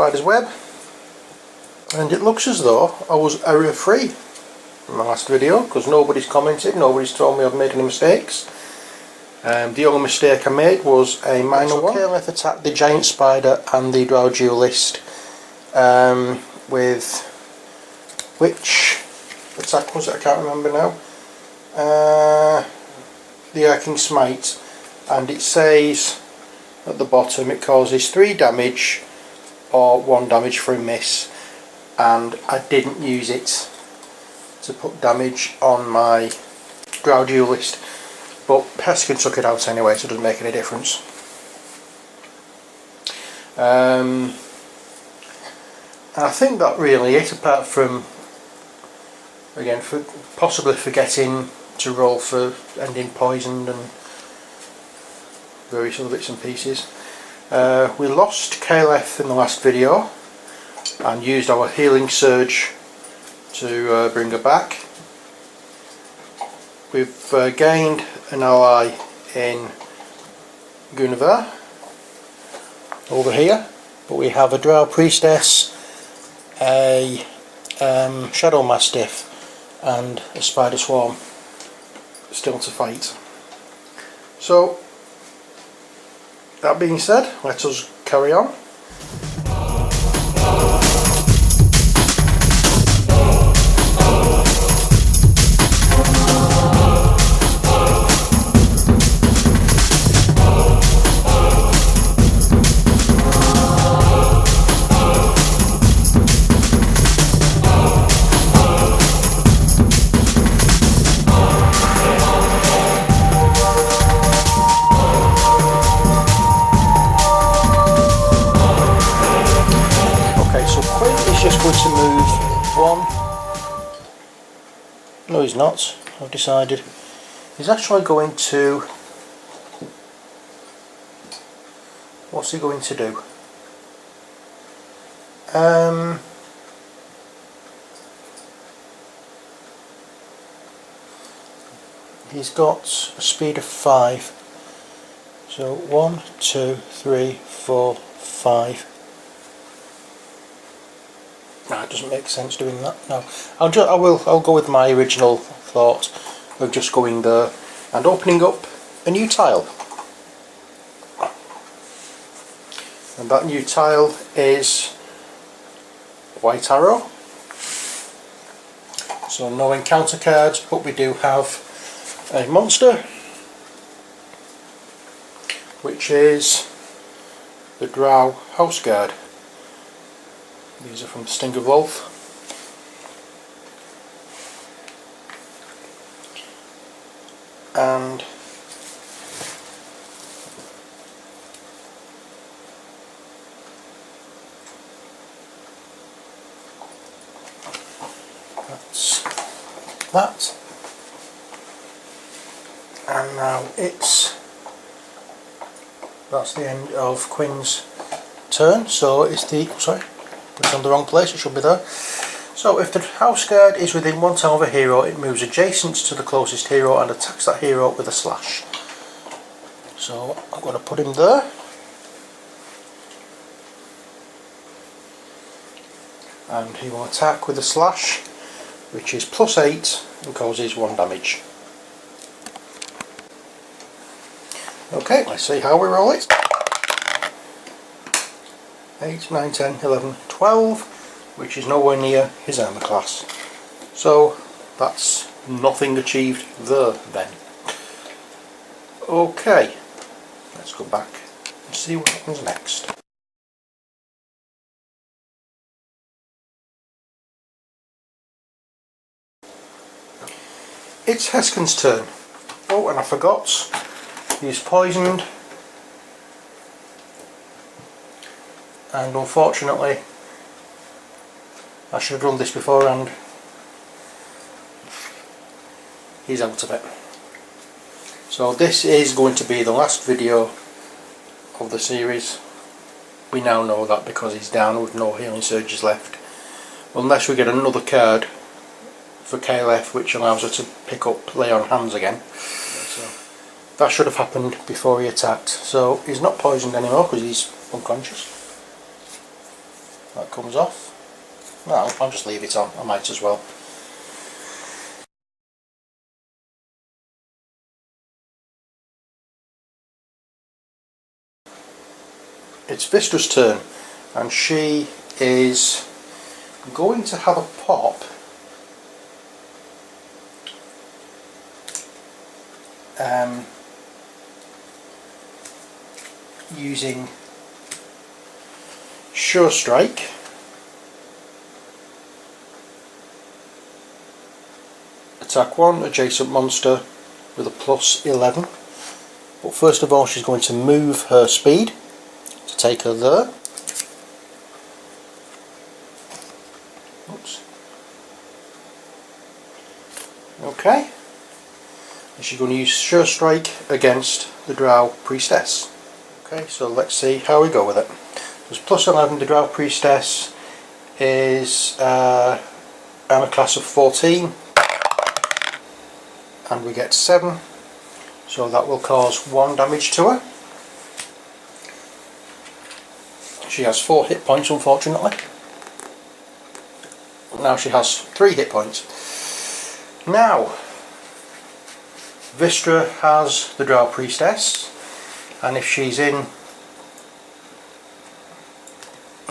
spider's web, and it looks as though I was error free in my last video, because nobody's commented, nobody's told me I've made any mistakes. The only mistake I made was a minor one. Caleth attacked the giant spider and the drow duelist with which attack was it? I can't remember now. The Arcing Smite, and it says at the bottom it causes 3 damage or 1 damage for a miss, and I didn't use it to put damage on my drow duelist. But Heskin took it out anyway, so it doesn't make any difference. And I think that really it, apart from, again, possibly forgetting to roll for ending poisoned and various other bits and pieces. We lost Caleth in the last video and used our healing surge to bring her back. We've gained an ally in Guinevere over here, but we have a drow priestess, a shadow mastiff and a spider swarm still to fight. So that being said, let us carry on. To move 1. No, he's not. I've decided he's actually going to. What's he going to do? He's got a speed of 5. So 1, 2, 3, 4, 5. No, it doesn't make sense doing that. No, I'll go with my original thought of just going there and opening up a new tile. And that new tile is White Arrow. So no encounter cards, but we do have a monster, which is the Drow House Guard. These are from Sting of Wolf. And that's that. And now that's the end of Quinn's turn, so it's it's on the wrong place, it should be there. So if the house guard is within 1 tile of a hero, it moves adjacent to the closest hero and attacks that hero with a slash. So I'm going to put him there. And he will attack with a slash, which is +8 and causes 1 damage. Okay, let's see how we roll it. 8, 9, 10, 11, 12, which is nowhere near his armour class. So that's nothing achieved there then. Okay, let's go back and see what happens next. It's Heskin's turn. Oh, and I forgot, he's poisoned. And unfortunately, I should have done this beforehand. He's out of it. So this is going to be the last video of the series. We now know that because he's down with no healing surges left. Unless we get another card for Caleth which allows her to pick up lay on hands again. So that should have happened before he attacked. So he's not poisoned anymore because he's unconscious. that comes off. Well, I'll just leave it on, I might as well. It's Vistra's turn, and she is going to have a pop using Sure Strike. Attack one adjacent monster with a +11. But first of all, she's going to move her speed to take her there. Oops. Okay. And she's going to use Sure Strike against the Drow Priestess. Okay, so let's see how we go with it. There's +11. The Drow Priestess is armor class of 14, and we get 7, so that will cause 1 damage to her. She has 4 hit points, unfortunately. Now she has 3 hit points. Now Vistra has the Drow Priestess, and if she's in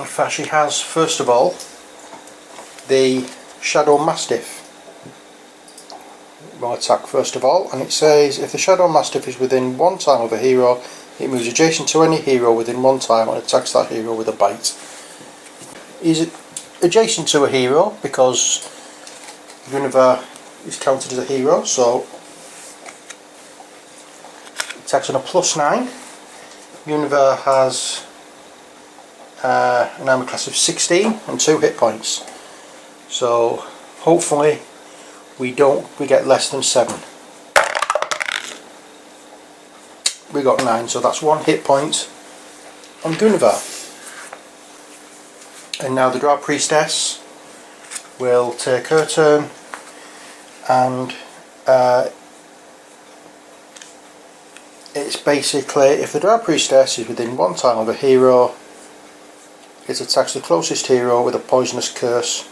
fact, she has first of all the Shadow Mastiff. Will attack first of all, and it says if the Shadow Mastiff is within 1 tile of a hero, it moves adjacent to any hero within 1 tile and attacks that hero with a bite. He's adjacent to a hero because Guinevere is counted as a hero, so attacks on a +9. Guinevere has an armor class of 16 and 2 hit points, so hopefully we get less than 7. We got 9, so that's 1 hit point on Guinevere. And now the Drow Priestess will take her turn, and it's basically if the Drow Priestess is within 1 tile of a hero, it attacks the closest hero with a poisonous curse.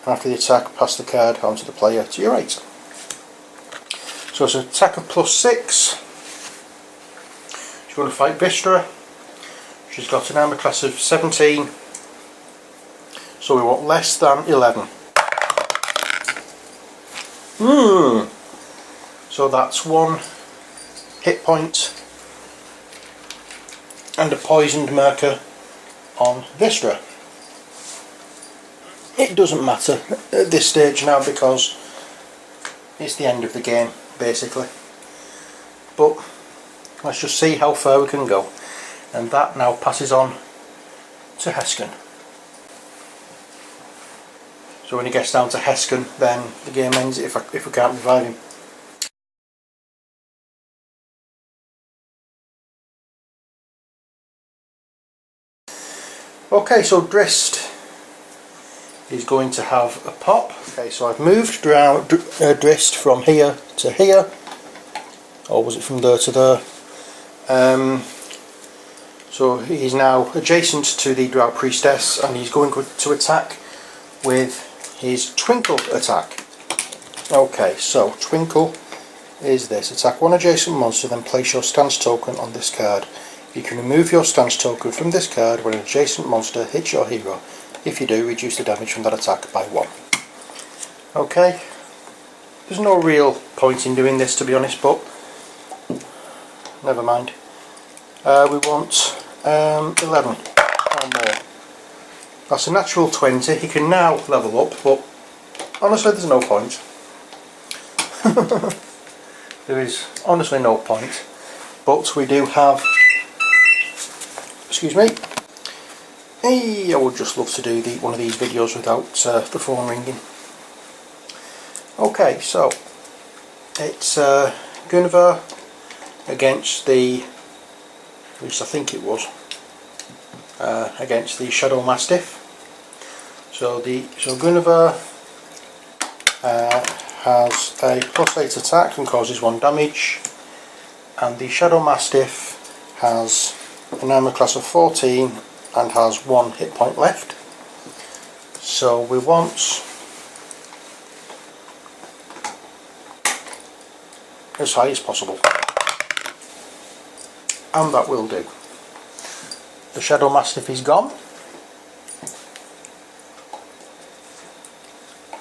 After the attack, pass the card onto the player to your right. So it's an attack of +6. She's going to fight Vistra. She's got an armor class of 17, so we want less than 11. So that's 1 hit point and a poisoned marker on Vistra. It doesn't matter at this stage now because it's the end of the game basically, but let's just see how far we can go, and that now passes on to Heskin. So when he gets down to Heskin, then the game ends if we can't revive him. Okay, so Drizzt is going to have a pop. Okay, so I've moved Drizzt from here to here, or was it from there to there? So he's now adjacent to the Drow Priestess, and he's going to attack with his Twinkle attack. Okay, so Twinkle is this: attack 1 adjacent monster, then place your stance token on this card. You can remove your stance token from this card when an adjacent monster hits your hero. If you do, reduce the damage from that attack by 1. Okay, there's no real point in doing this, to be honest, but never mind. We want 11 or more. That's a natural 20. He can now level up, but honestly there's no point. There is honestly no point, but we do have, excuse me, hey, I would just love to do one of these videos without the phone ringing. Okay, so it's Guinevere against the, at least I think it was, against the Shadow Mastiff. So Guinevere has a +8 attack and causes 1 damage, and the Shadow Mastiff has an armor class of 14 and has 1 hit point left. So we want as high as possible, and that will do. The Shadow Mastiff is gone.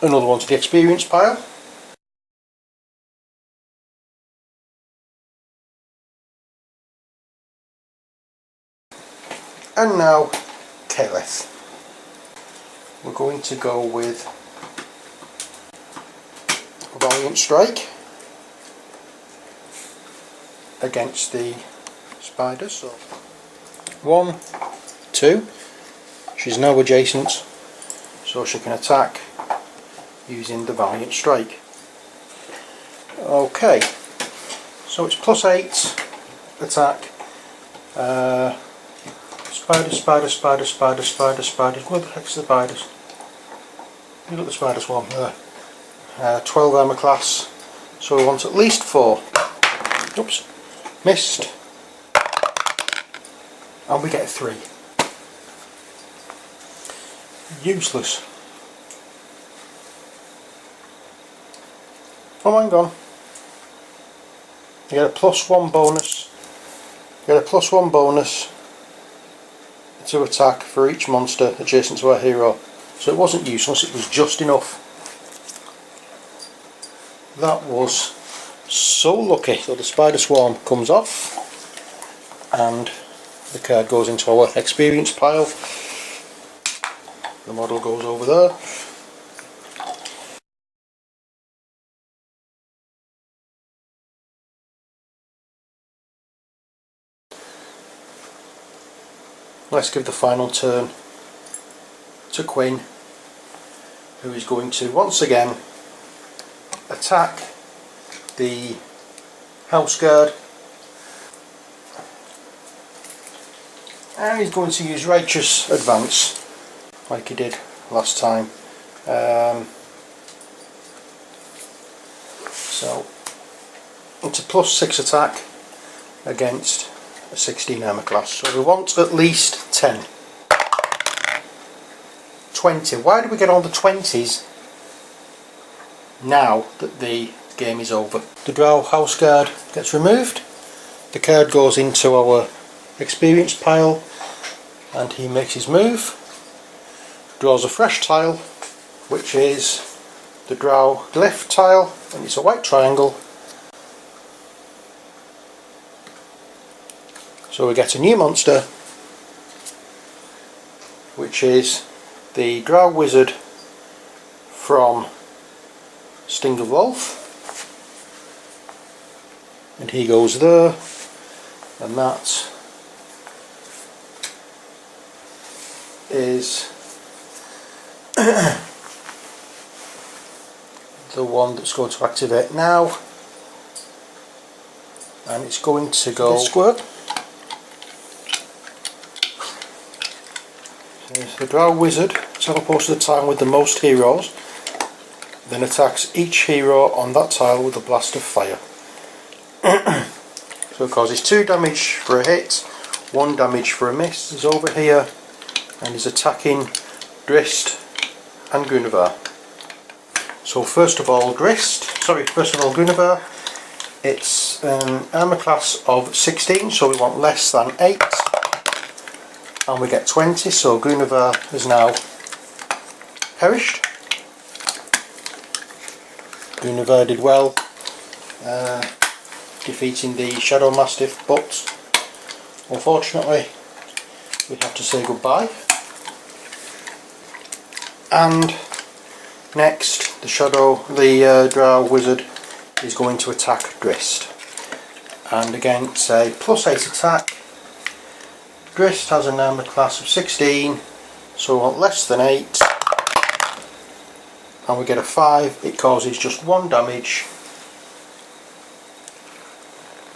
Another one to the experience pile. And now Caleth. We're going to go with Valiant Strike against the spiders. So 1, 2. She's now adjacent, so she can attack using the Valiant Strike. Okay, so it's +8 attack. Spiders. Where the heck's the spiders? Look at the spider swarm there. 12 armour class, so we want at least 4. Oops, missed. And we get 3. Useless. Oh, hang on. You get a +1 bonus. You get a +1 bonus to attack for each monster adjacent to our hero. So it wasn't useless, it was just enough. That was so lucky. So the spider swarm comes off and the card goes into our experience pile. The model goes over there. Let's give the final turn to Quinn, who is going to once again attack the house guard, and he's going to use Righteous Advance like he did last time. So it's a +6 attack against a 16 armour class, so we want at least 10. 20. Why do we get all the 20s now that the game is over? The Drow House Guard gets removed, the card goes into our experience pile, and he makes his move, draws a fresh tile, which is the Drow Glyph tile, and it's a white triangle. So we get a new monster, which is the Drow Wizard from Sting of Wolf, and he goes there, and that is the one that's going to activate now, and it's going to go squirt. The Drow Wizard teleports to the tile with the most heroes, then attacks each hero on that tile with a blast of fire. So it causes 2 damage for a hit, 1 damage for a miss. He's over here and he's attacking Drizzt and Guinevere. So first of all Guinevere, it's an armour class of 16, so we want less than 8. And we get 20, so Guinevere is now perished. Guinevere did well defeating the Shadow Mastiff, but unfortunately we have to say goodbye. And next the Drow Wizard is going to attack Drizzt, and again it's a +8 attack. Drizzt has an armour class of 16, so we want less than 8, and we get a 5. It causes just 1 damage,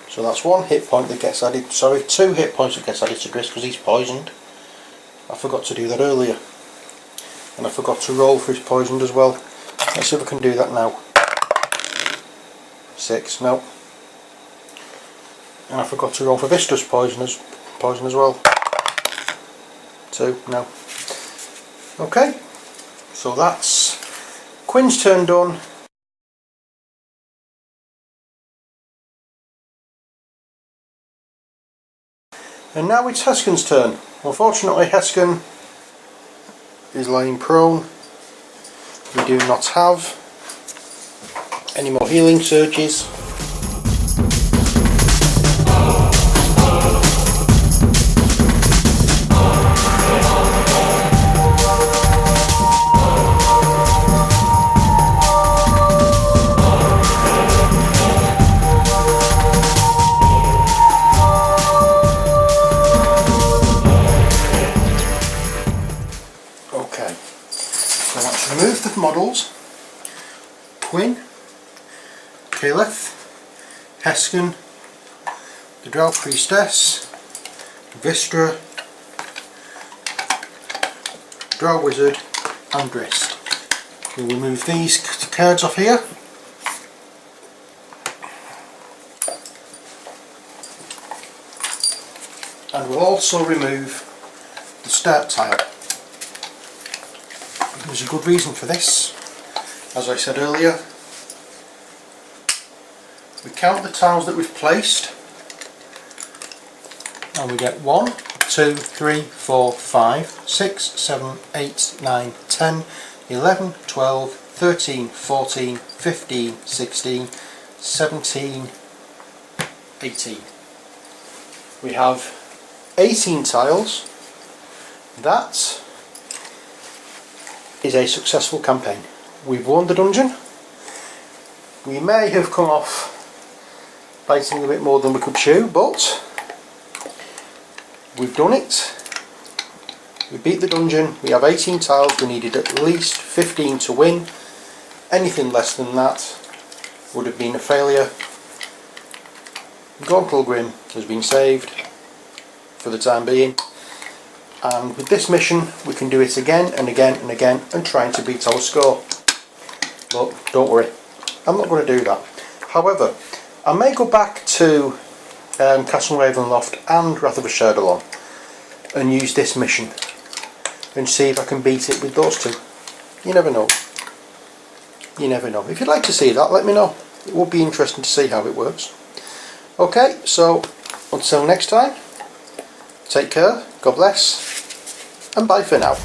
so that's 1 hit point that gets added, 2 hit points that gets added to Drizzt because he's poisoned. I forgot to do that earlier, and I forgot to roll for his poisoned as well. Let's see if we can do that now. 6, no. And I forgot to roll for Vista's poison as well. 2, no. Okay, so that's Quinn's turn done. And now it's Heskin's turn. Unfortunately, Heskin is lying prone. We do not have any more healing surges. Okay, so let's remove the models. Quinn, Caliph, Heskin, the Drow Priestess, Vistra, Drow Wizard and Drizzt. We'll remove these cards off here. And we'll also remove the start tile. There's a good reason for this. As I said earlier, we count the tiles that we've placed and we get 1, 2, 3, 4, 5, 6, 7, 8, 9, 10, 11, 12, 13, 14, 15, 16, 17, 18. We have 18 tiles. That is a successful campaign. We've won the dungeon. We may have come off biting a bit more than we could chew, but we've done it. We beat the dungeon. We have 18 tiles. We needed at least 15 to win. Anything less than that would have been a failure. Gone Pilgrim has been saved for the time being. And with this mission we can do it again and again and again and trying to beat our score. But don't worry, I'm not going to do that. However, I may go back to Castle Ravenloft and Wrath of Ashardalon and use this mission and see if I can beat it with those two. You never know. You never know. If you'd like to see that, let me know. It would be interesting to see how it works. Okay, so until next time, take care, God bless, and bye for now.